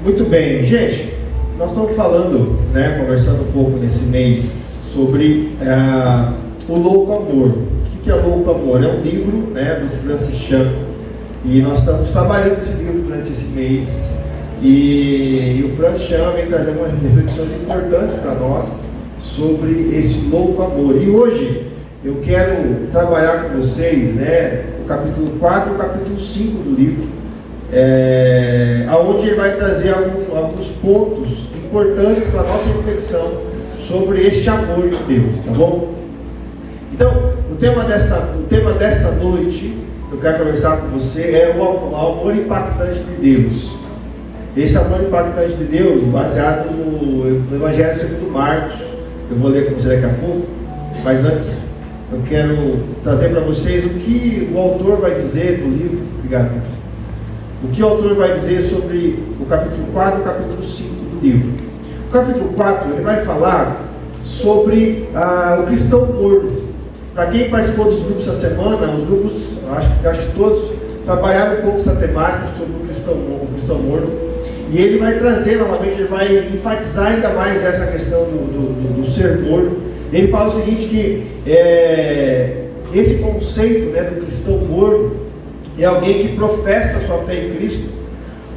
Muito bem, gente, nós estamos falando, conversando um pouco nesse mês sobre o Louco Amor. O que é o Louco Amor? É um livro do Francis Chan, e nós estamos trabalhando esse livro durante esse mês, e o Francis Chan vem trazendo umas reflexões importantes para nós sobre esse louco amor. E hoje eu quero trabalhar com vocês o capítulo 4 e o capítulo 5 do livro, onde ele vai trazer alguns pontos importantes para a nossa reflexão sobre este amor de Deus, tá bom? Então, o tema dessa noite, eu quero conversar com você, é o amor impactante de Deus. Esse amor impactante de Deus, baseado no Evangelho segundo Marcos. Eu vou ler com você daqui a pouco, mas antes eu quero trazer para vocês o que o autor vai dizer do livro. Obrigado, Marcos. O que o autor vai dizer sobre o capítulo 4 e o capítulo 5 do livro. O capítulo 4, ele vai falar sobre o cristão morno. Para quem participou dos grupos essa semana, os grupos, acho que todos trabalharam um pouco essa temática sobre o cristão morno. E ele vai trazer novamente, ele vai enfatizar ainda mais essa questão do ser morno. Ele fala o seguinte, que esse conceito do cristão morno é alguém que professa sua fé em Cristo,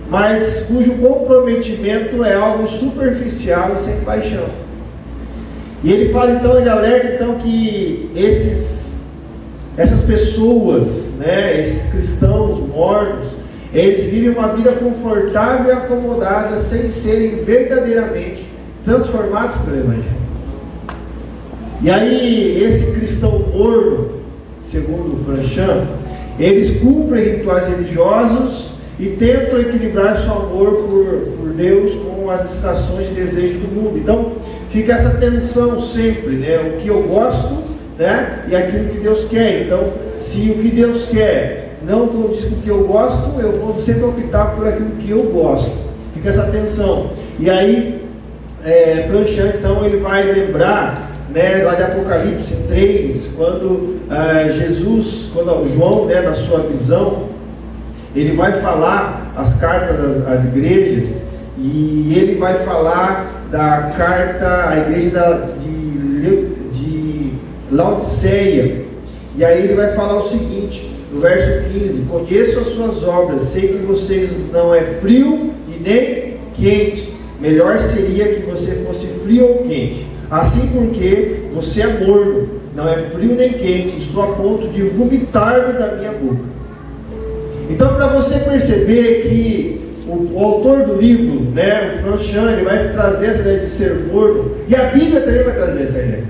mas cujo comprometimento é algo superficial e sem paixão. E ele fala então, ele alerta então que essas pessoas, esses cristãos mornos, eles vivem uma vida confortável e acomodada sem serem verdadeiramente transformados pelo Evangelho. E aí, esse cristão morno, segundo o Francis Chan, eles cumprem rituais religiosos e tentam equilibrar seu amor por Deus com as distrações e desejos do mundo. Então, fica essa tensão sempre, o que eu gosto, e aquilo que Deus quer. Então, se o que Deus quer não condiz com o que eu gosto, eu vou sempre optar por aquilo que eu gosto. Fica essa tensão. E aí, Francis Chan, então, ele vai lembrar, lá de Apocalipse 3, quando João, na sua visão, ele vai falar as cartas às igrejas, e ele vai falar da carta à igreja de Laodiceia. E aí ele vai falar o seguinte, no verso 15: conheço as suas obras, sei que vocês não é frio e nem quente. Melhor seria que você fosse frio ou quente. Assim, porque você é morno, não é frio nem quente, estou a ponto de vomitar da minha boca. Então, para você perceber que o autor do livro, o Francis Chan, ele vai trazer essa ideia de ser morno, e a Bíblia também vai trazer essa ideia.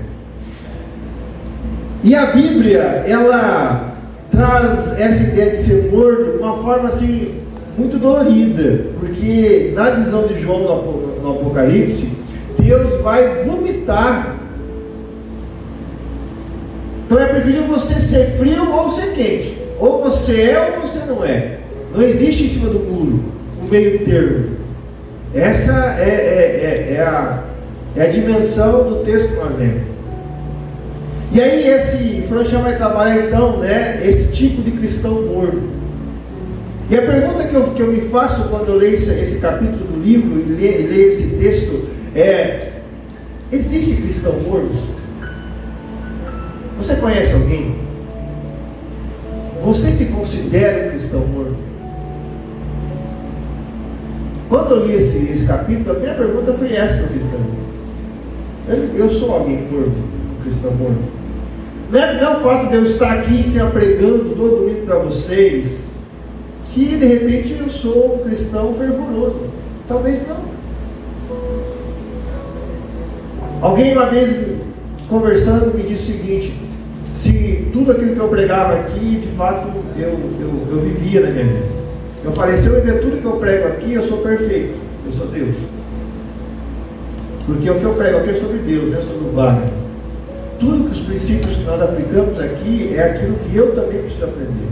E a Bíblia, ela traz essa ideia de ser morno de uma forma assim, muito dolorida, porque na visão de João no Apocalipse, Deus vai vomitar. Então é preferível você ser frio ou ser quente. Ou você é ou você não é. Não existe em cima do muro um meio termo. Essa é a dimensão do texto que nós lemos. E aí esse Francis Chan vai trabalhar então, esse tipo de cristão morno. E a pergunta que eu me faço quando eu leio esse capítulo do livro e leio esse texto existe cristão mornos? Você conhece alguém? Você se considera um cristão morno? Quando eu li esse capítulo, a minha pergunta foi essa, meu filho, para mim. Eu sou alguém morno, um cristão morno? Não é o fato de eu estar aqui se pregando todo domingo para vocês, que de repente eu sou um cristão fervoroso. Talvez não. Alguém uma vez conversando me disse o seguinte: se tudo aquilo que eu pregava aqui, de fato eu vivia na minha vida. Eu falei, se eu viver tudo que eu prego aqui, eu sou perfeito, eu sou Deus. Porque o que eu prego aqui é sobre Deus, não é sobre o Wagner. Tudo que os princípios que nós aplicamos aqui é aquilo que eu também preciso aprender.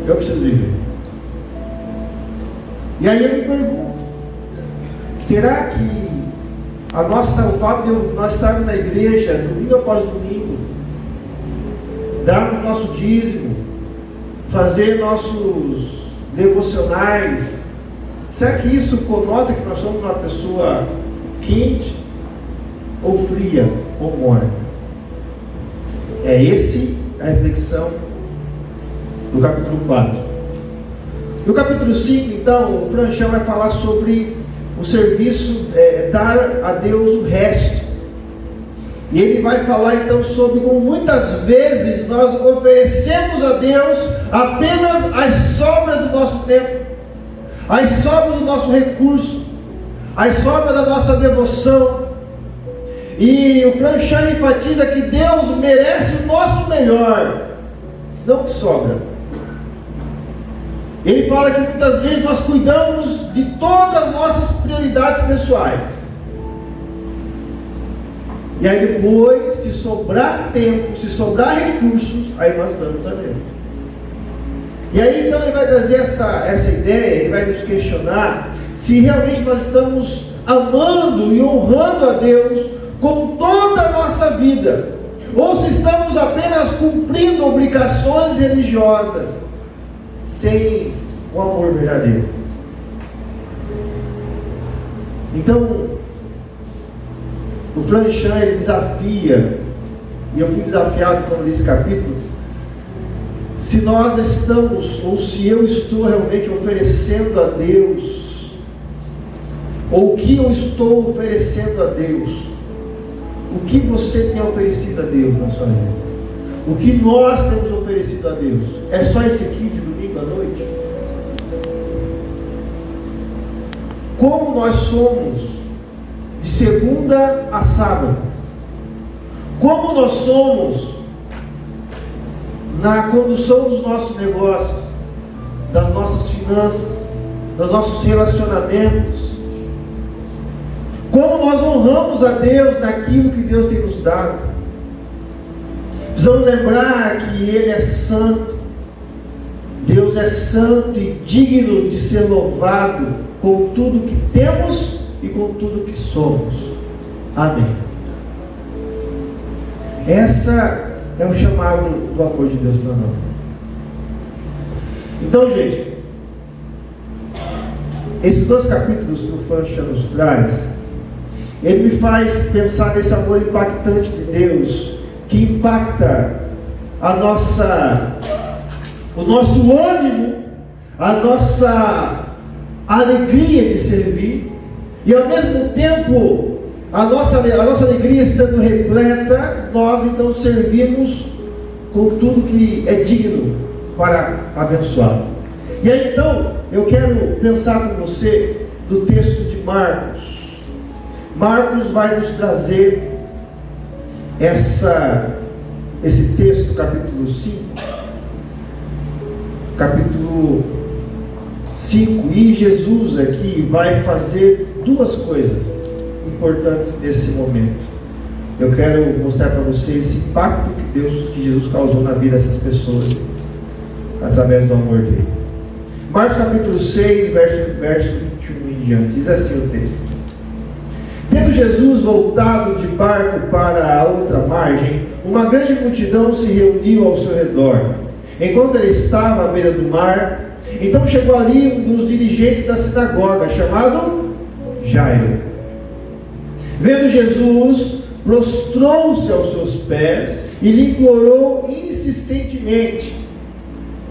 Eu preciso viver. E aí eu me pergunto, será que o fato de nós estarmos na igreja domingo após domingo, darmos nosso dízimo, fazer nossos devocionais, Será que isso conota que nós somos uma pessoa quente ou fria ou morna? É esse a reflexão do capítulo 4. No capítulo 5, então, o Franchão vai falar sobre o serviço, dar a Deus o resto. E ele vai falar então sobre como muitas vezes nós oferecemos a Deus apenas as sobras do nosso tempo, as sobras do nosso recurso, as sobras da nossa devoção. E o Franchão enfatiza que Deus merece o nosso melhor, não o que sobra. Ele fala que muitas vezes nós cuidamos de todas as nossas prioridades pessoais. E aí depois, se sobrar tempo, se sobrar recursos, aí nós damos a Deus. E aí então ele vai trazer essa ideia, ele vai nos questionar se realmente nós estamos amando e honrando a Deus com toda a nossa vida, ou se estamos apenas cumprindo obrigações religiosas, sem o amor verdadeiro. Então, o Franchão, ele desafia, e eu fui desafiado quando li esse capítulo, se nós estamos, ou se eu estou realmente oferecendo a Deus, ou o que eu estou oferecendo a Deus. O que você tem oferecido a Deus na sua vida? O que nós temos oferecido a Deus? É só esse aqui de domingo à noite? Como nós somos de segunda a sábado? Como nós somos na condução dos nossos negócios, das nossas finanças, dos nossos relacionamentos? Como nós honramos a Deus naquilo que Deus tem nos dado? Precisamos lembrar que Ele é santo. Deus é santo e digno de ser louvado com tudo que temos e com tudo que somos. Amém. Essa é o chamado do amor de Deus para nós. Então, gente, esses dois capítulos que o Franchão nos traz, ele me faz pensar nesse amor impactante de Deus, que impacta o nosso ânimo, a nossa alegria de servir, e ao mesmo tempo, a nossa alegria estando repleta, nós então servimos com tudo que é digno para abençoar. E aí então, eu quero pensar com você do texto de Marcos. Marcos vai nos trazer esse texto, capítulo 5. Capítulo 5. E Jesus aqui vai fazer duas coisas importantes nesse momento. Eu quero mostrar para vocês esse impacto que Jesus causou na vida dessas pessoas, através do amor dele. Marcos capítulo 6, verso 21 em diante. Diz assim o texto: Tendo Jesus voltado de barco para a outra margem, uma grande multidão se reuniu ao seu redor, enquanto ele estava à beira do mar. Então chegou ali um dos dirigentes da sinagoga, chamado Jairo. Vendo Jesus, prostrou-se aos seus pés e lhe implorou insistentemente,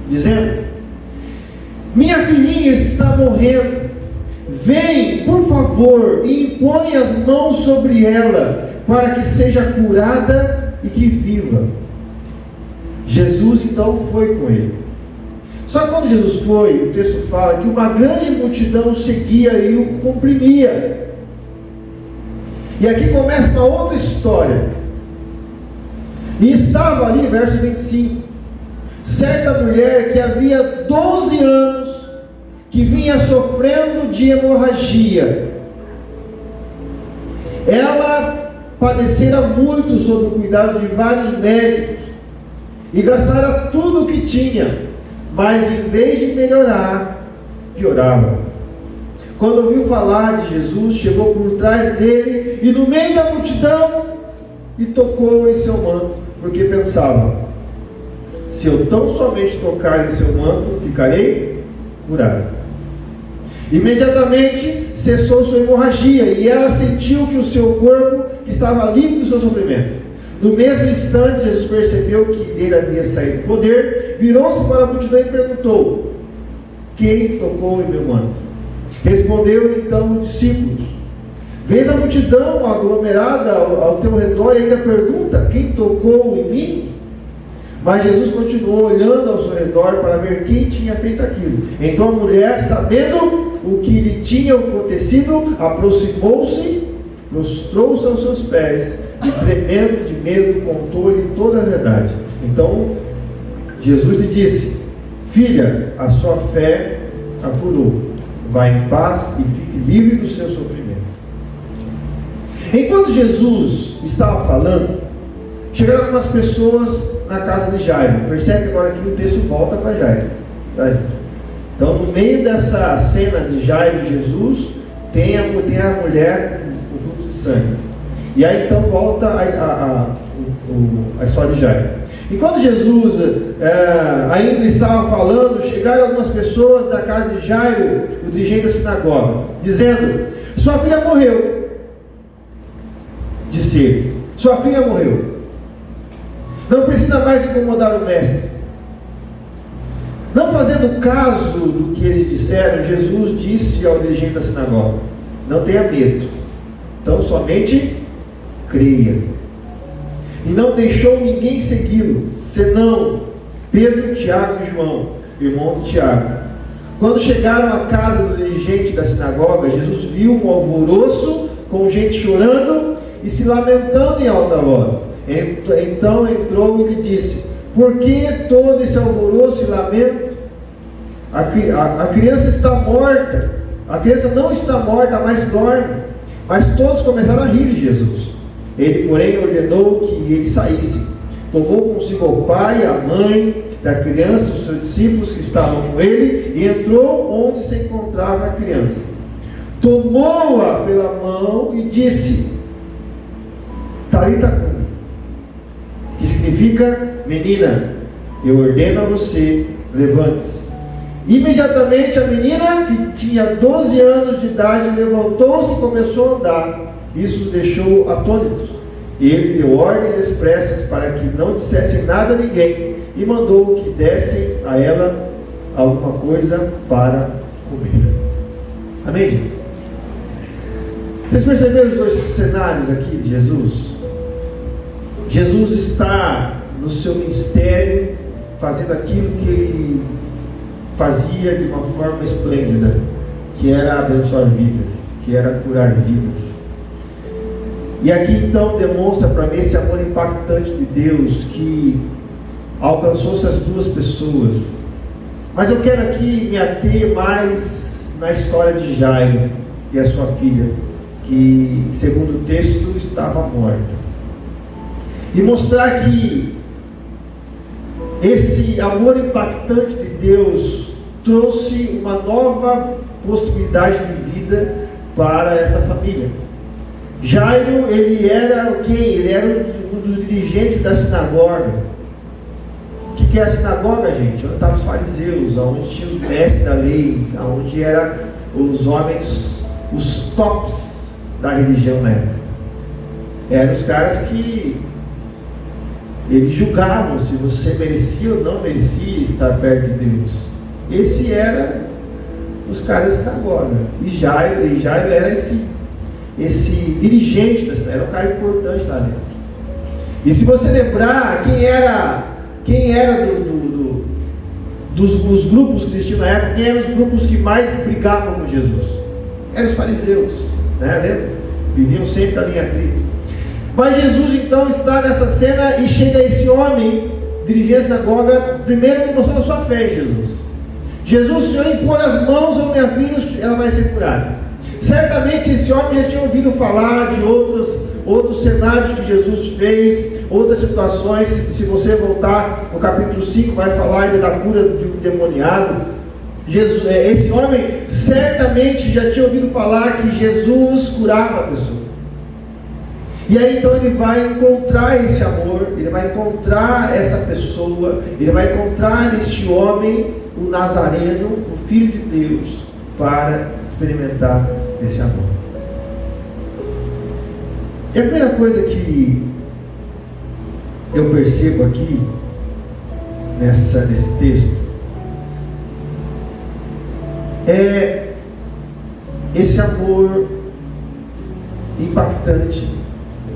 dizendo: Minha filhinha está morrendo. Vem, por favor, e impõe as mãos sobre ela, para que seja curada e que viva. Jesus então foi com ele. Só que quando Jesus foi, o texto fala que uma grande multidão seguia e o comprimia. E aqui começa uma outra história. E estava ali, verso 25, certa mulher que havia 12 anos, que vinha sofrendo de hemorragia. Ela padecera muito sob o cuidado de vários médicos e gastara tudo o que tinha, mas em vez de melhorar, piorava. Quando ouviu falar de Jesus, chegou por trás dele e no meio da multidão e tocou em seu manto, porque pensava: se eu tão somente tocar em seu manto, ficarei curado. Imediatamente cessou sua hemorragia e ela sentiu que o seu corpo estava livre do seu sofrimento. No mesmo instante, Jesus percebeu que dele havia saído poder, virou-se para a multidão e perguntou: quem tocou em meu manto? Respondeu então os discípulos: vês a multidão aglomerada ao teu redor e ainda pergunta: quem tocou em mim? Mas Jesus continuou olhando ao seu redor para ver quem tinha feito aquilo. Então a mulher, sabendo o que lhe tinha acontecido, aproximou-se, prostrou-se aos seus pés e, tremendo de medo, contou-lhe toda a verdade. Então Jesus lhe disse: filha, a sua fé a curou. Vá em paz e fique livre do seu sofrimento. Enquanto Jesus estava falando, chegaram algumas pessoas na casa de Jairo. Percebe agora que o texto volta para Jairo, tá, gente? Então, no meio dessa cena de Jairo e Jesus, tem a mulher com fluxo de sangue. E aí então volta a história de Jairo. Enquanto Jesus ainda estava falando, chegaram algumas pessoas da casa de Jairo, o dirigente da sinagoga, dizendo: sua filha morreu. Disse ele: sua filha morreu. Não precisa mais incomodar o mestre. Não fazendo caso do que eles disseram, Jesus disse ao dirigente da sinagoga: não tenha medo, então somente creia. E não deixou ninguém segui-lo, senão Pedro, Tiago e João, irmão de Tiago. Quando chegaram à casa do dirigente da sinagoga, Jesus viu um alvoroço, com gente chorando e se lamentando em alta voz. Então entrou e lhe disse: por que todo esse alvoroço e lamento? A criança está morta. A criança não está morta, mas dorme. Mas todos começaram a rir de Jesus. Ele, porém, ordenou que ele saísse. Tomou consigo o pai, a mãe da criança, os seus discípulos que estavam com ele, e entrou onde se encontrava a criança. Tomou-a pela mão e disse: Talita cumi, que significa: menina, eu ordeno a você, levante-se. Imediatamente a menina, que tinha 12 anos de idade, levantou-se e começou a andar. Isso os deixou atônitos. Ele deu ordens expressas para que não dissessem nada a ninguém e mandou que dessem a ela alguma coisa para comer. Amém? Vocês perceberam os dois cenários aqui de Jesus? Jesus está no seu ministério fazendo aquilo que ele fazia de uma forma esplêndida, que era abençoar vidas, que era curar vidas. E aqui então demonstra para mim esse amor impactante de Deus que alcançou essas duas pessoas. Mas eu quero aqui me ater mais na história de Jairo e a sua filha, que segundo o texto estava morta, e mostrar que esse amor impactante de Deus trouxe uma nova possibilidade de vida para essa família. Jairo, ele era o quê? Ele era um dos dirigentes da sinagoga. O que é a sinagoga, gente? Onde estavam os fariseus, onde tinha os mestres da lei, onde eram os homens, os tops da religião na época. Eram os caras que eles julgavam se você merecia ou não merecia estar perto de Deus. Esse era os caras da sinagoga. E Jairo era esse dirigente, era um cara importante lá dentro. E se você lembrar quem era dos grupos que existiam na época, quem eram os grupos que mais brigavam com Jesus? Eram os fariseus, né? Lembra? Viviam sempre ali em atrito. Mas Jesus então está nessa cena e chega esse homem, dirigente a sinagoga, primeiro demonstrando a sua fé em Jesus. Jesus, o Senhor impor as mãos à minha filha, ela vai ser curada. Certamente esse homem já tinha ouvido falar de outros cenários que Jesus fez, outras situações. Se você voltar no capítulo 5, vai falar ainda da cura de um demoniado. Esse homem certamente já tinha ouvido falar que Jesus curava pessoas. E aí então ele vai encontrar esse amor, ele vai encontrar essa pessoa, ele vai encontrar neste homem, o Nazareno, o Filho de Deus, para experimentar esse amor. E a primeira coisa que eu percebo aqui nesse texto é esse amor impactante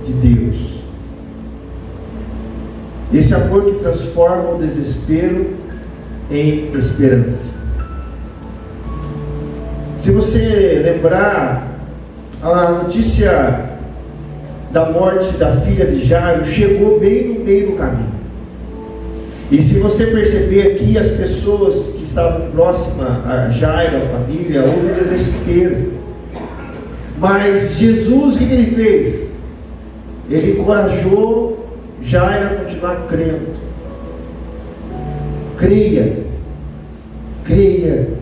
de Deus. Esse amor que transforma o desespero em esperança. Se você lembrar, a notícia da morte da filha de Jairo chegou bem no meio do caminho. E se você perceber aqui, as pessoas que estavam próximas a Jairo, a família, houve um desespero. Mas Jesus, o que ele fez? Ele encorajou Jairo a continuar crendo. Creia. Creia.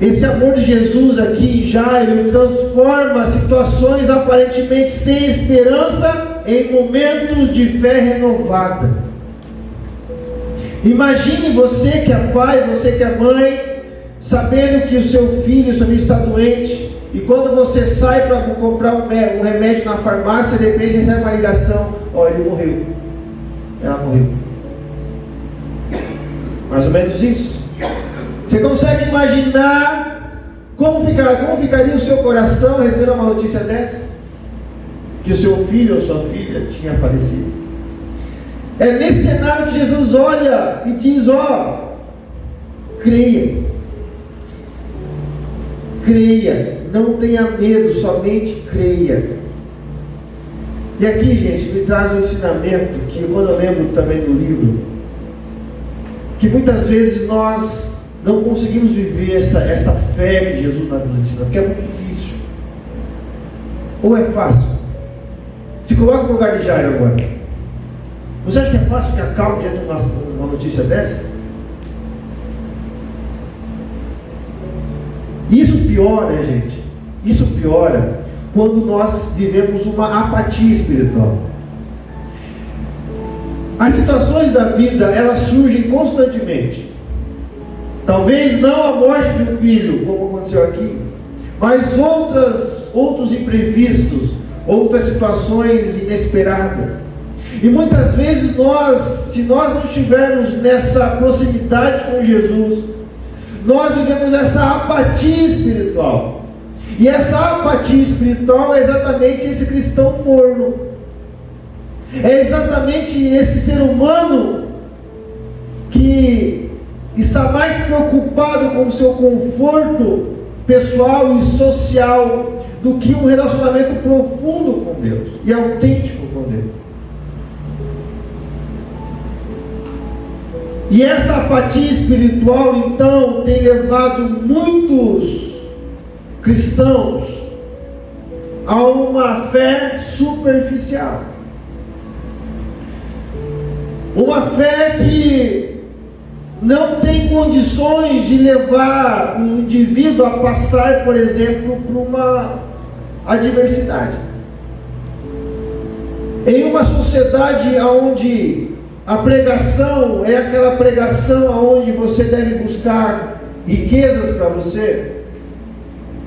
Esse amor de Jesus aqui em Jairo transforma situações aparentemente sem esperança em momentos de fé renovada. Imagine você que é pai, você que é mãe, sabendo que o seu filho está doente, e quando você sai para comprar um remédio na farmácia, de repente recebe uma ligação: ó, ele morreu, ela morreu. Mais ou menos isso. Você consegue imaginar como ficaria o seu coração recebendo uma notícia dessa? Que o seu filho ou sua filha tinha falecido. É nesse cenário que Jesus olha e diz: ó, creia. Creia, não tenha medo, somente creia. E aqui, gente, me traz um ensinamento que quando eu lembro também do livro, que muitas vezes nós não conseguimos viver essa fé que Jesus nos ensina, porque é muito difícil. Ou é fácil? Se coloca no lugar de Jairo agora. Você acha que é fácil ficar calmo diante de uma notícia dessa? Isso piora, gente. Isso piora quando nós vivemos uma apatia espiritual. As situações da vida, elas surgem constantemente. Talvez não a morte de um filho, como aconteceu aqui, mas outros imprevistos, outras situações inesperadas. E muitas vezes se nós não estivermos nessa proximidade com Jesus, nós vivemos essa apatia espiritual. E essa apatia espiritual é exatamente esse cristão morno. É exatamente esse ser humano que está mais preocupado com o seu conforto pessoal e social do que um relacionamento profundo com Deus e autêntico com Deus. E essa apatia espiritual, então, tem levado muitos cristãos a uma fé superficial. Uma fé que não tem condições de levar o indivíduo a passar, por exemplo, por uma adversidade. Em uma sociedade onde a pregação é aquela pregação onde você deve buscar riquezas para você,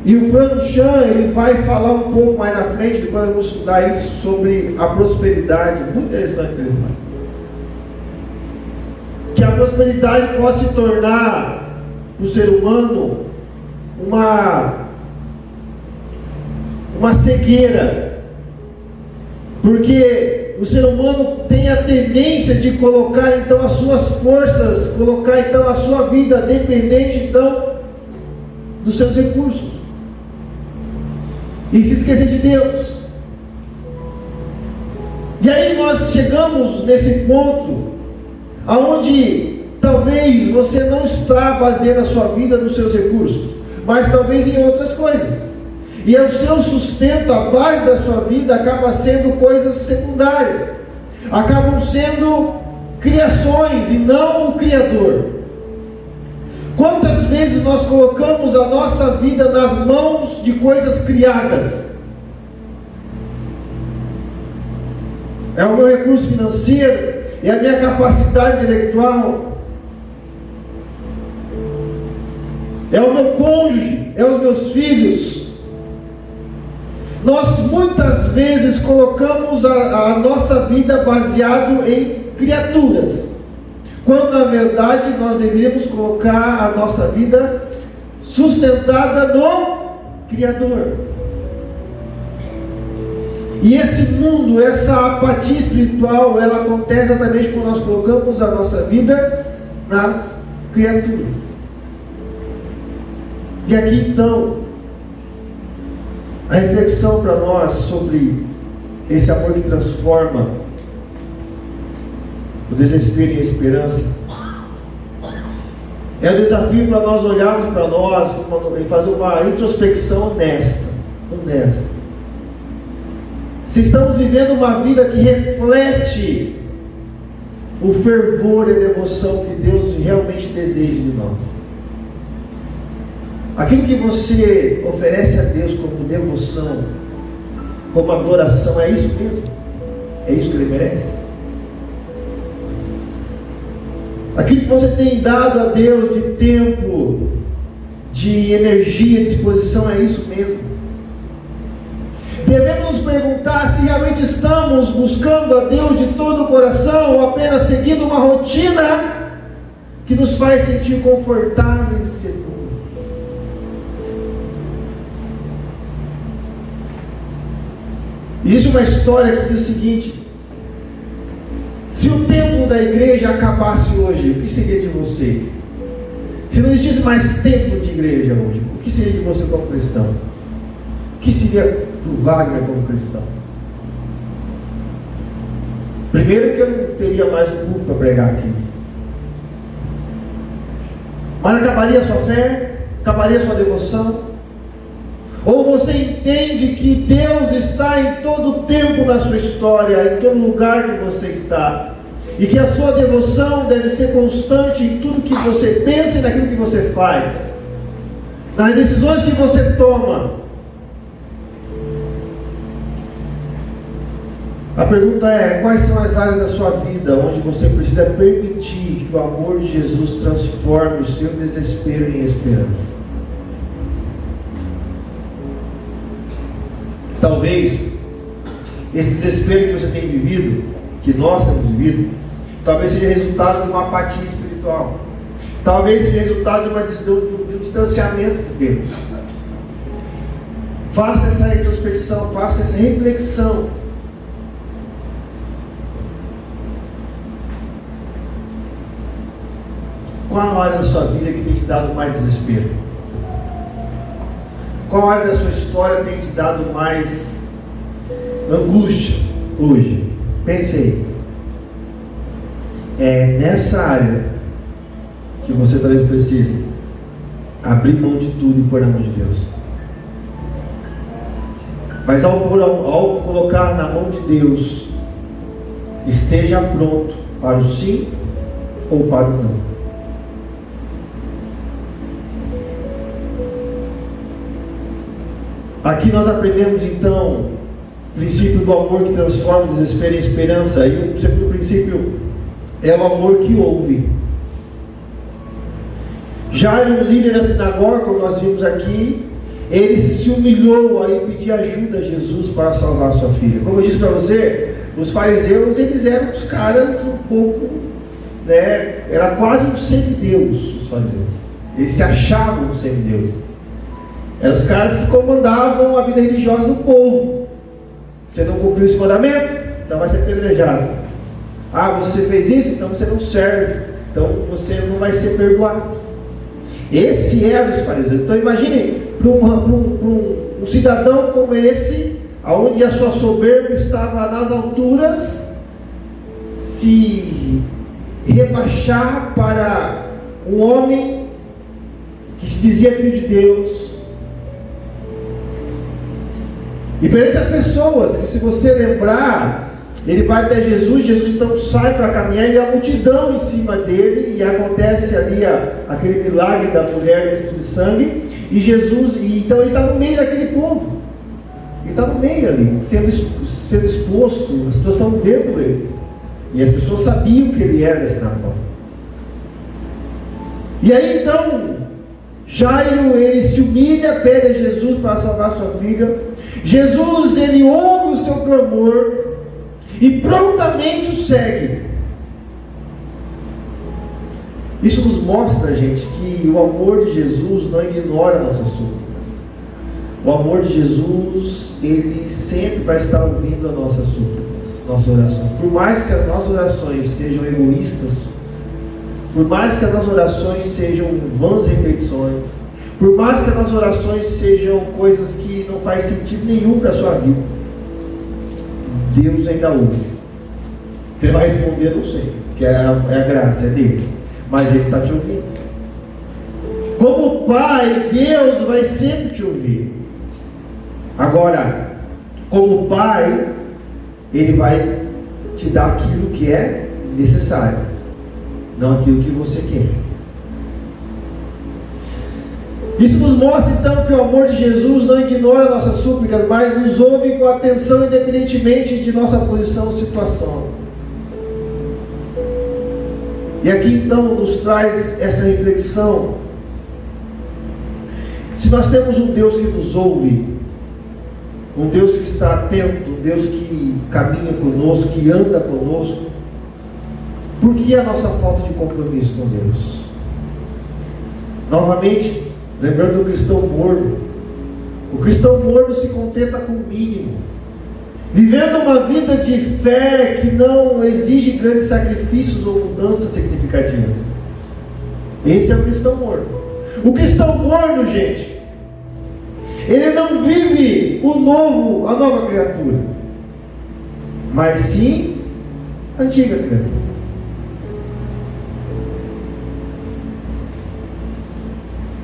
e o Frank Chan, ele vai falar um pouco mais na frente, depois eu vou estudar isso, sobre a prosperidade, muito interessante que ele fala. Que a prosperidade pode se tornar para o ser humano uma cegueira, porque o ser humano tem a tendência de colocar então as suas forças, colocar então a sua vida dependente então dos seus recursos, e se esquecer de Deus. E aí nós chegamos nesse ponto aonde talvez você não está baseando a sua vida nos seus recursos, mas talvez em outras coisas, e o seu sustento, a base da sua vida acaba sendo coisas secundárias, acabam sendo criações e não o Criador. Quantas vezes nós colocamos a nossa vida nas mãos de coisas criadas? É o meu recurso financeiro, é a minha capacidade intelectual. é o meu cônjuge, é os meus filhos. Nós muitas vezes colocamos a nossa vida baseado em criaturas, quando na verdade nós deveríamos colocar a nossa vida sustentada no Criador. E esse mundo, essa apatia espiritual, ela acontece exatamente quando nós colocamos a nossa vida nas criaturas. E aqui então, a reflexão para nós sobre esse amor que transforma o desespero em esperança, é um desafio para nós olharmos para nós e fazer uma introspecção honesta. Se estamos vivendo uma vida que reflete o fervor e a devoção que Deus realmente deseja de nós. Aquilo que você oferece a Deus como devoção, como adoração, é isso mesmo? É isso que Ele merece? Aquilo que você tem dado a Deus de tempo, de energia, de disposição, é isso mesmo? Devemos nos perguntar se realmente estamos buscando a Deus de todo o coração ou apenas seguindo uma rotina que nos faz sentir confortáveis e seguros. Existe uma história que diz o seguinte: se o templo da igreja acabasse hoje, o que seria de você? Se não existisse mais templo de igreja hoje, o que seria de você como cristão? O que seria do Wagner como cristão? Primeiro que eu não teria mais o culto para pregar aqui. Mas acabaria a sua fé? Acabaria a sua devoção? Ou você entende que Deus está em todo o tempo da sua história, em todo lugar que você está, e que a sua devoção deve ser constante em tudo que você pensa e naquilo que você faz, nas decisões que você toma? A pergunta é: quais são as áreas da sua vida onde você precisa permitir que o amor de Jesus transforme o seu desespero em esperança? Talvez esse desespero que você tem vivido, que nós temos vivido, talvez seja resultado de uma apatia espiritual. Talvez seja resultado de um distanciamento de Deus. Faça essa introspecção, faça essa reflexão. Qual a área da sua vida que tem te dado mais desespero? Qual área da sua história tem te dado mais angústia hoje? Pense aí. É nessa área que você talvez precise abrir mão de tudo e pôr na mão de Deus. Mas ao colocar na mão de Deus, esteja pronto para o sim ou para o não. Aqui nós aprendemos então o princípio do amor que transforma o desespero em esperança. E o segundo princípio é o amor que ouve. Jairo, um líder da sinagoga, como nós vimos aqui, ele se humilhou a pedir ajuda a Jesus para salvar sua filha. Como eu disse para você, os fariseus, eles eram os caras um pouco, era quase um semideus, os fariseus. Eles se achavam um semideus. Eram os caras que comandavam a vida religiosa do povo. Você não cumpriu esse mandamento, então vai ser apedrejado. Ah, você fez isso, então você não serve, então você não vai ser perdoado. Esse eram os fariseus. Então imagine para um cidadão como esse, onde a sua soberba estava nas alturas, se rebaixar para um homem que se dizia filho de Deus. E perante as pessoas, que se você lembrar, ele vai até Jesus então sai para caminhar e a multidão em cima dele, e acontece ali aquele milagre da mulher do fluxo de sangue, e Jesus, então ele está no meio daquele povo, ele está no meio ali, sendo exposto, as pessoas estão vendo ele, e as pessoas sabiam que ele era da sinagoga. E aí então, Jairo, ele se humilha, pede a Jesus para salvar sua filha. Jesus, ele ouve o seu clamor e prontamente o segue. Isso nos mostra, gente, que o amor de Jesus não ignora nossas súplicas. O amor de Jesus, ele sempre vai estar ouvindo as nossas súplicas, nossas orações. Por mais que as nossas orações sejam egoístas, por mais que as nossas orações sejam vãs repetições, por mais que as nossas orações sejam coisas que não faz sentido nenhum para a sua vida, Deus ainda ouve. Você vai responder, não sei, que é a graça, é dele, mas Ele está te ouvindo. Como Pai, Deus vai sempre te ouvir. Agora, como Pai, Ele vai te dar aquilo que é necessário, não aquilo que você quer. Isso nos mostra então que o amor de Jesus não ignora nossas súplicas, mas nos ouve com atenção independentemente de nossa posição ou situação. E aqui então nos traz essa reflexão. Se nós temos um Deus que nos ouve, um Deus que está atento, um Deus que caminha conosco, que anda conosco, por que a nossa falta de compromisso com Deus? Novamente, lembrando do cristão morno. O cristão morno se contenta com o mínimo, vivendo uma vida de fé que não exige grandes sacrifícios ou mudanças significativas. Esse é o cristão morno. O cristão morno, gente, ele não vive o novo, a nova criatura, mas sim a antiga criatura.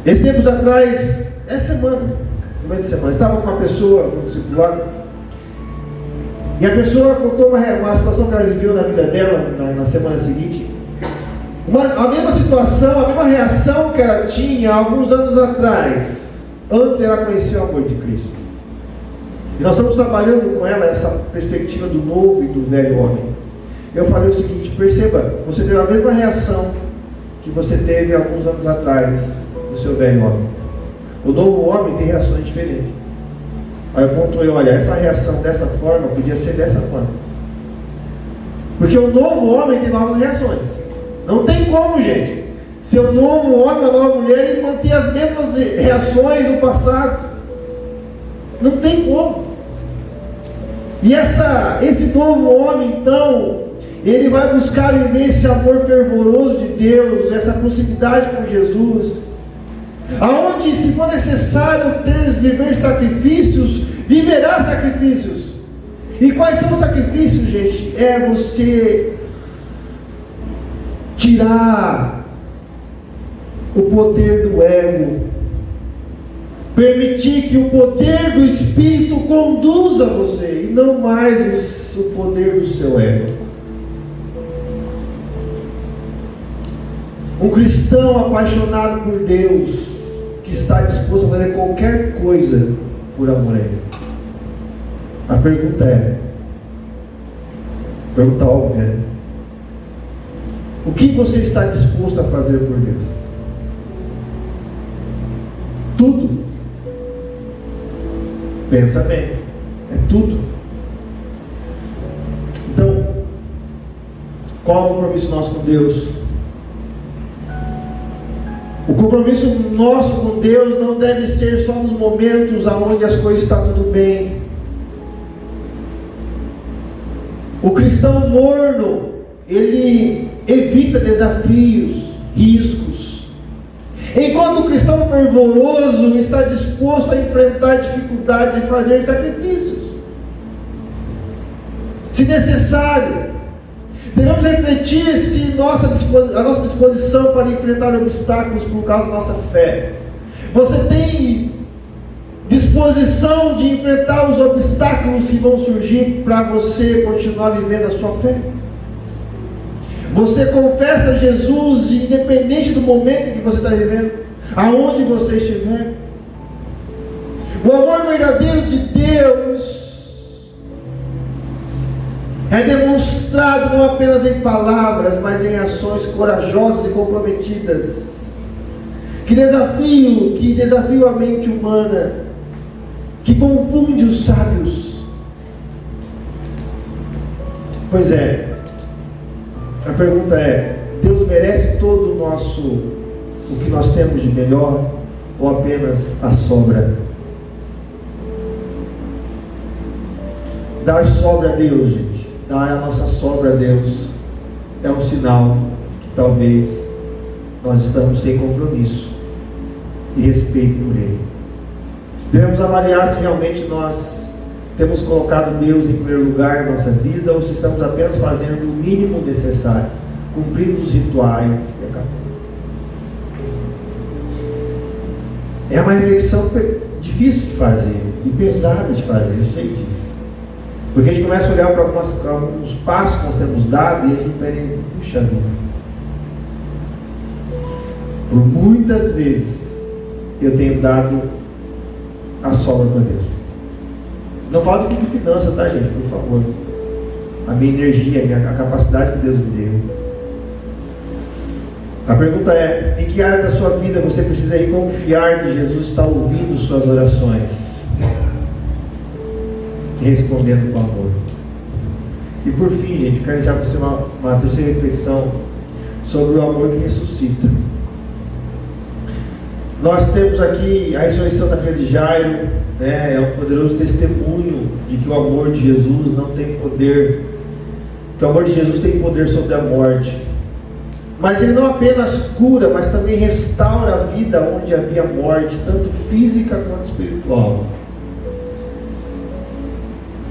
Esses tempos atrás, essa semana, estava com uma pessoa no discipulado, e a pessoa contou uma situação que ela viveu na vida dela na semana seguinte. A mesma situação, a mesma reação que ela tinha alguns anos atrás, antes ela conhecer o amor de Cristo. E nós estamos trabalhando com ela essa perspectiva do novo e do velho homem. Eu falei o seguinte: perceba, você teve a mesma reação que você teve alguns anos atrás do seu velho homem. O novo homem tem reações diferentes. Aí eu pontuei: olha, essa reação dessa forma podia ser dessa forma, porque o novo homem tem novas reações. Não tem como, gente, ser o novo homem, a nova mulher, e manter as mesmas reações do passado. Não tem como. E esse novo homem, então, ele vai buscar viver esse amor fervoroso de Deus, essa proximidade com Jesus, aonde, se for necessário viver sacrifícios, viverá sacrifícios. E quais são os sacrifícios, gente? É você tirar o poder do ego, permitir que o poder do Espírito conduza você, e não mais o poder do seu ego. Um cristão apaixonado por Deus, que está disposto a fazer qualquer coisa por amor a Ele. A pergunta óbvia, né? O que você está disposto a fazer por Deus? Tudo. Pensa bem, é tudo. Então, qual é o compromisso nosso com Deus? O compromisso nosso com Deus não deve ser só nos momentos onde as coisas estão tudo bem. O cristão morno, ele evita desafios, riscos, enquanto o cristão fervoroso está disposto a enfrentar dificuldades e fazer sacrifícios, se necessário. Devemos refletir se a nossa disposição para enfrentar obstáculos por causa da nossa fé. Você tem disposição de enfrentar os obstáculos que vão surgir para você continuar vivendo a sua fé? Você confessa Jesus independente do momento em que você está vivendo, aonde você estiver? O amor verdadeiro de Deus é demonstrado não apenas em palavras, mas em ações corajosas e comprometidas, Que desafio a mente humana, que confunde os sábios. Pois é, a pergunta é: Deus merece todo o que nós temos de melhor, ou apenas a sobra? Dar sobra a Deus, gente, dar a nossa sobra a Deus, é um sinal que talvez nós estamos sem compromisso e respeito por Ele. Devemos avaliar se realmente nós temos colocado Deus em primeiro lugar na nossa vida, ou se estamos apenas fazendo o mínimo necessário, cumprindo os rituais e acabou. É uma reflexão difícil de fazer e pesada de fazer, eu sei disso. Porque a gente começa a olhar para alguns passos que nós temos dado e a gente pensa, puxa vida, por muitas vezes eu tenho dado a sobra para Deus. Não falo de finança, tá, gente? Por favor. A minha energia, a capacidade que Deus me deu. A pergunta é: em que área da sua vida você precisa ir confiar que Jesus está ouvindo suas orações e respondendo com amor? E por fim, gente, quero deixar para você uma terceira reflexão sobre o amor que ressuscita. Nós temos aqui a ressurreição da filha de Jairo, né? É um poderoso testemunho de que o amor de Jesus não tem poder, que o amor de Jesus tem poder sobre a morte. Mas ele não apenas cura, mas também restaura a vida onde havia morte, tanto física quanto espiritual.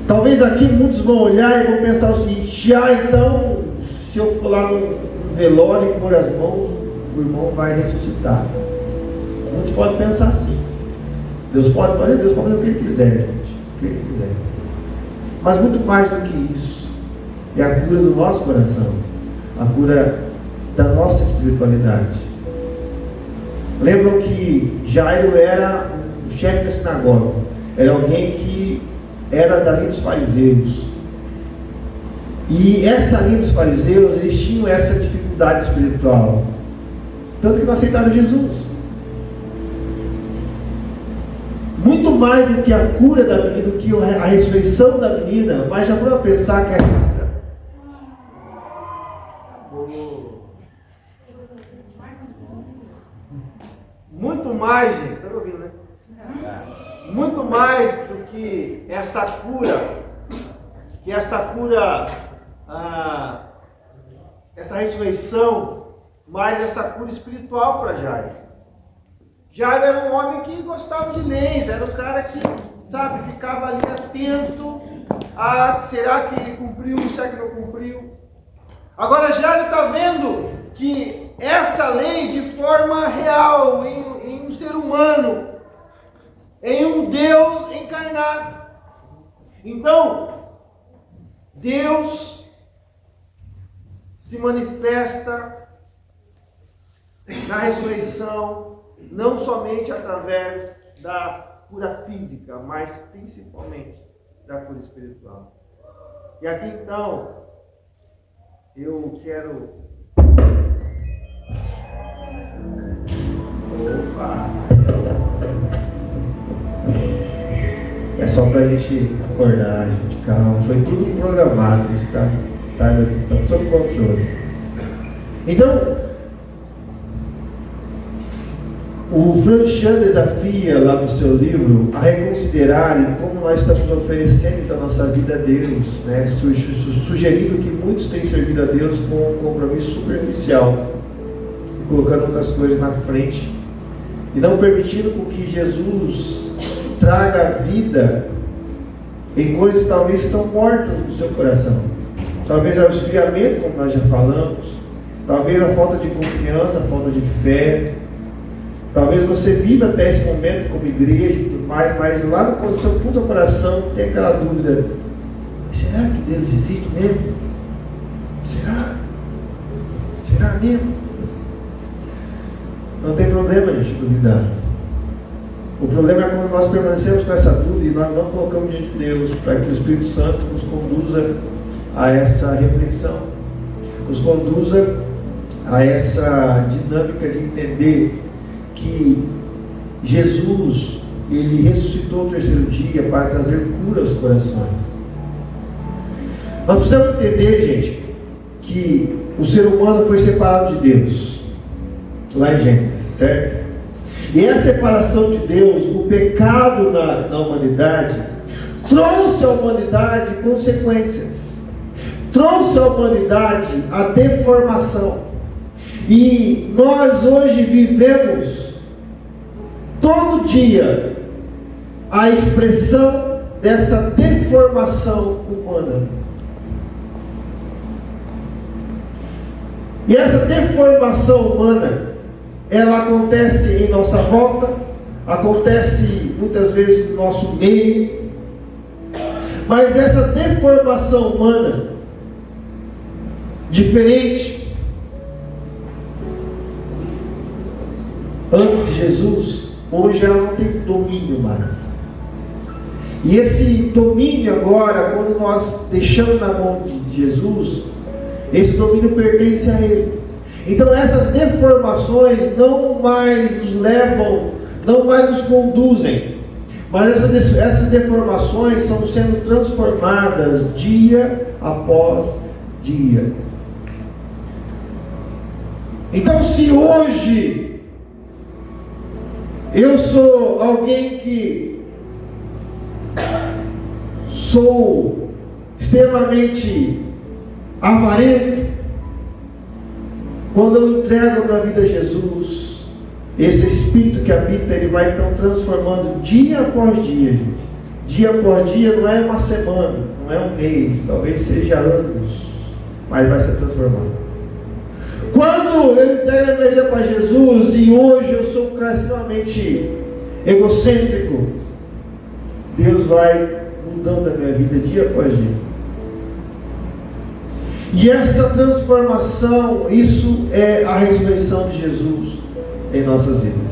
Talvez aqui muitos vão olhar e vão pensar o seguinte: então, se eu for lá no velório e pôr as mãos, o irmão vai ressuscitar. Muitos podem pensar assim. Deus pode fazer o que Ele quiser, gente. O que Ele quiser. Mas muito mais do que isso, é a cura do nosso coração, a cura da nossa espiritualidade. Lembram que Jairo era o chefe da sinagoga, era alguém que era da linha dos fariseus. E essa linha dos fariseus, eles tinham essa dificuldade espiritual, tanto que não aceitaram Jesus. Muito mais do que a cura da menina, do que a ressurreição da menina, mas já para pensar que muito mais, gente, está me ouvindo, né? Muito mais do que essa cura, essa ressurreição, mas essa cura espiritual para Jairo. Jairo era um homem que gostava de leis, era um cara que, ficava ali atento a será que ele cumpriu, será que não cumpriu. Agora Jairo está vendo que essa lei de forma real, em um ser humano, em um Deus encarnado. Então, Deus se manifesta na ressurreição, não somente através da cura física, mas principalmente da cura espiritual. E aqui então, eu quero... É só pra gente acordar, gente, calma. Foi tudo programado, está? Saiba que estamos sob controle. Então, o Franchan desafia lá no seu livro a reconsiderarem como nós estamos oferecendo então a nossa vida a Deus, né? Sugerindo que muitos têm servido a Deus com um compromisso superficial, colocando outras coisas na frente e não permitindo com que Jesus traga vida em coisas que talvez estão mortas no seu coração. Talvez é o esfriamento, como nós já falamos, talvez a falta de confiança, a falta de fé. Talvez você viva até esse momento como igreja e tudo mais, mas lá no seu fundo do coração tem aquela dúvida: será que Deus existe mesmo? Será? Será mesmo? Não tem problema, gente, duvidar. O problema é quando nós permanecemos com essa dúvida e nós não colocamos diante de Deus para que o Espírito Santo nos conduza a essa reflexão, nos conduza a essa dinâmica de entender que Jesus, ele ressuscitou no terceiro dia para trazer cura aos corações. Nós precisamos entender, gente, que o ser humano foi separado de Deus, lá em Gênesis, certo? E essa separação de Deus, o pecado na humanidade, trouxe à humanidade consequências, trouxe à humanidade a deformação. E nós hoje vivemos todo dia a expressão dessa deformação humana. E essa deformação humana, ela acontece em nossa volta, acontece muitas vezes no nosso meio, mas essa deformação humana, diferente antes de Jesus, hoje ela não tem domínio mais. E esse domínio agora, quando nós deixamos na mão de Jesus, esse domínio pertence a Ele. Então essas deformações não mais nos levam, não mais nos conduzem, mas essas deformações são sendo transformadas dia após dia. Então, se hoje eu sou alguém que sou extremamente avarento, quando eu entrego a minha vida a Jesus, esse Espírito que habita, ele vai então transformando dia após dia, gente. Dia após dia, não é uma semana, não é um mês, talvez seja anos, mas vai ser transformado. Quando eu entrego a minha vida para Jesus, e hoje eu sou um cara extremamente egocêntrico, Deus vai mudando a minha vida dia após dia. E essa transformação, isso é a ressurreição de Jesus em nossas vidas.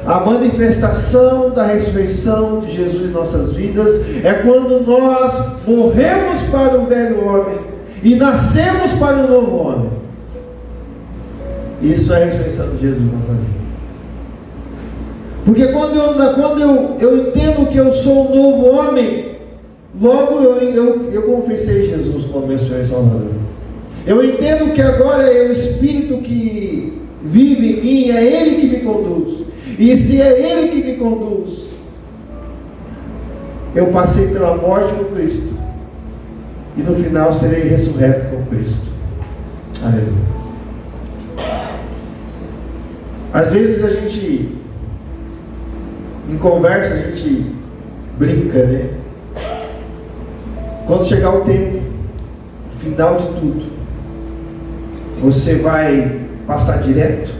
A manifestação da ressurreição de Jesus em nossas vidas é quando nós morremos para o velho homem e nascemos para o novo homem. Isso é a ressurreição de Jesus em nossa vida. Porque quando eu entendo que eu sou um novo homem, logo eu confessei Jesus como meu Senhor e Salvador. Eu entendo que agora é o Espírito que vive em mim, é Ele que me conduz. E se é Ele que me conduz, eu passei pela morte com Cristo, e no final serei ressurreto com Cristo. Aleluia. Às vezes a gente, em conversa, a gente brinca, né? Quando chegar o tempo, o final de tudo, você vai passar direto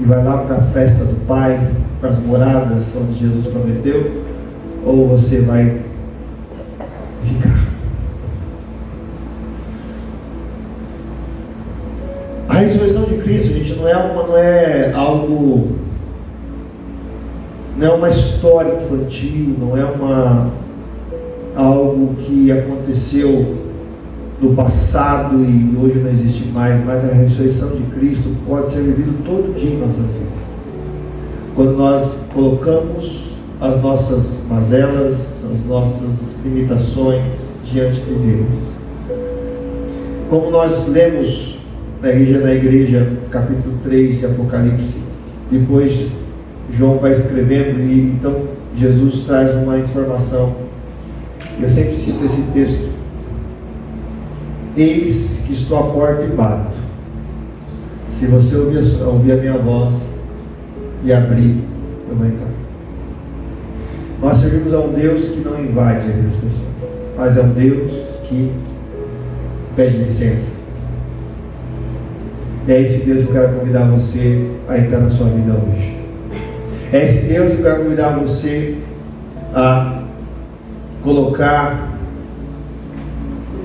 e vai lá para a festa do Pai, para as moradas onde Jesus prometeu, ou você vai ficar? A ressurreição de Cristo, gente, não é algo, não é uma história infantil, não é algo que aconteceu no passado e hoje não existe mais, mas a ressurreição de Cristo pode ser vivida todo dia em nossas vidas. Quando nós colocamos as nossas mazelas, as nossas limitações diante de Deus. Como nós lemos na igreja capítulo 3 de Apocalipse, depois João vai escrevendo e então Jesus traz uma informação. Eu sempre cito esse texto: eis que estou à porta e bato. Se você ouvir a minha voz e abrir, eu vou entrar. Nós servimos a um Deus que não invade a vida das pessoas, mas é um Deus que pede licença. É esse Deus que eu quero convidar você a entrar na sua vida hoje. É esse Deus que eu quero convidar você a colocar.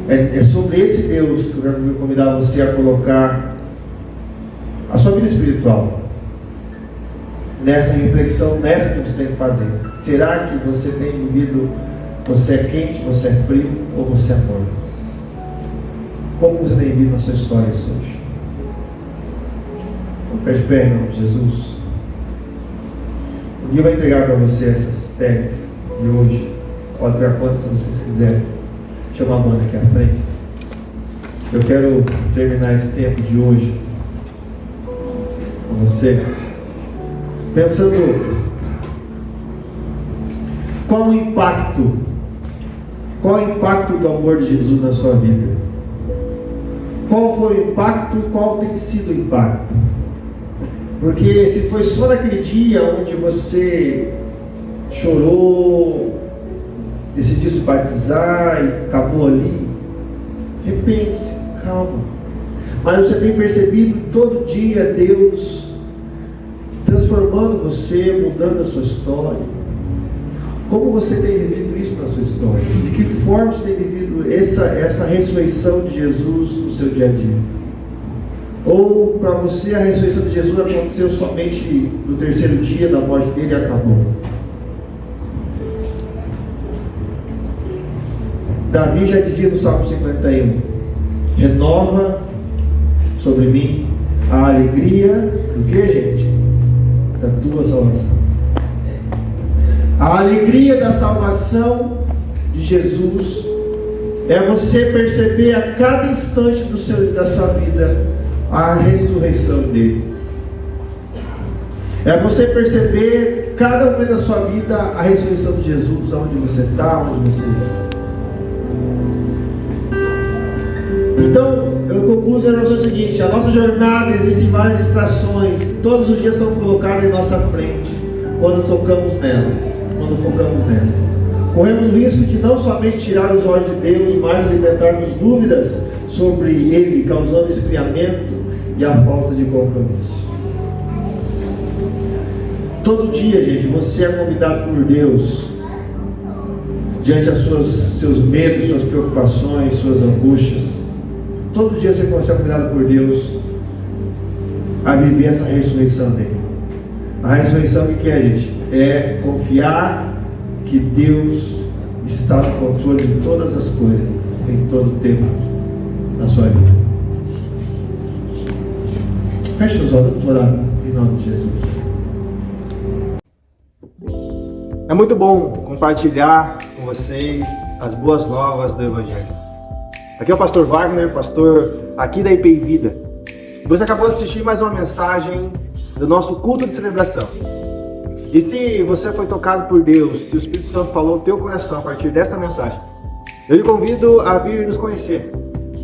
É sobre esse Deus que eu quero convidar você a colocar a sua vida espiritual. Nessa reflexão, nessa que você tem que fazer. Será que você tem vivido, você é quente, você é frio ou você é morno? Como você tem vivido na sua história hoje? Vamos ficar de pé em nome de Jesus. O Gui vai entregar para você essas tags de hoje. Pode ver quantas se vocês quiserem. Chama a banda aqui à frente. Eu quero terminar esse tempo de hoje com você, pensando qual o impacto do amor de Jesus na sua vida. Qual foi o impacto e qual tem sido o impacto? Porque se foi só naquele dia onde você chorou, decidiu se batizar e acabou ali, repense, calma. Mas você tem percebido todo dia Deus transformando você, mudando a sua história? Como você tem vivido isso na sua história? De que forma você tem vivido essa ressurreição de Jesus no seu dia a dia? Ou para você a ressurreição de Jesus aconteceu somente no terceiro dia da morte dele e acabou? Davi já dizia no Salmo 51: renova sobre mim a alegria do que, gente? Da tua salvação. A alegria da salvação de Jesus é você perceber a cada instante da sua vida a ressurreição dele. É você perceber cada momento da sua vida a ressurreição de Jesus, aonde você está, onde você está. Então, eu concluo dizendo para você o seguinte: a nossa jornada existem várias distrações, todos os dias são colocadas em nossa frente, quando tocamos nela, quando focamos nela. Corremos o risco de não somente tirar os olhos de Deus, mas alimentarmos dúvidas sobre Ele, causando esfriamento e a falta de compromisso. Todo dia, gente, você é convidado por Deus, diante dos seus medos, suas preocupações, suas angústias. Todo dia você é convidado por Deus a viver essa ressurreição dele. A ressurreição que é, gente? É confiar que Deus está no controle de todas as coisas, em todo o tempo na sua vida. Feche os olhos, vamos orar em nome de Jesus. É muito bom compartilhar com vocês as boas novas do Evangelho. Aqui é o pastor Wagner, pastor aqui da IPI Vida. Você acabou de assistir mais uma mensagem do nosso culto de celebração. E se você foi tocado por Deus, se o Espírito Santo falou no teu coração a partir desta mensagem, eu lhe convido a vir nos conhecer,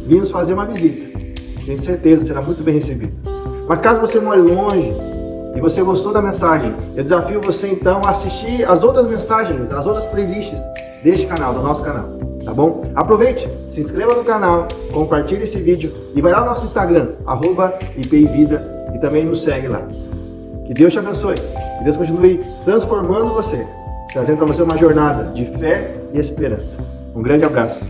vir nos fazer uma visita. Tenho certeza, será muito bem recebido. Mas caso você more longe e você gostou da mensagem, eu desafio você então a assistir as outras mensagens, as outras playlists deste canal, do nosso canal, tá bom? Aproveite, se inscreva no canal, compartilhe esse vídeo e vai lá no nosso Instagram, @IPIVida, e também nos segue lá. Que Deus te abençoe, que Deus continue transformando você, trazendo para você uma jornada de fé e esperança. Um grande abraço.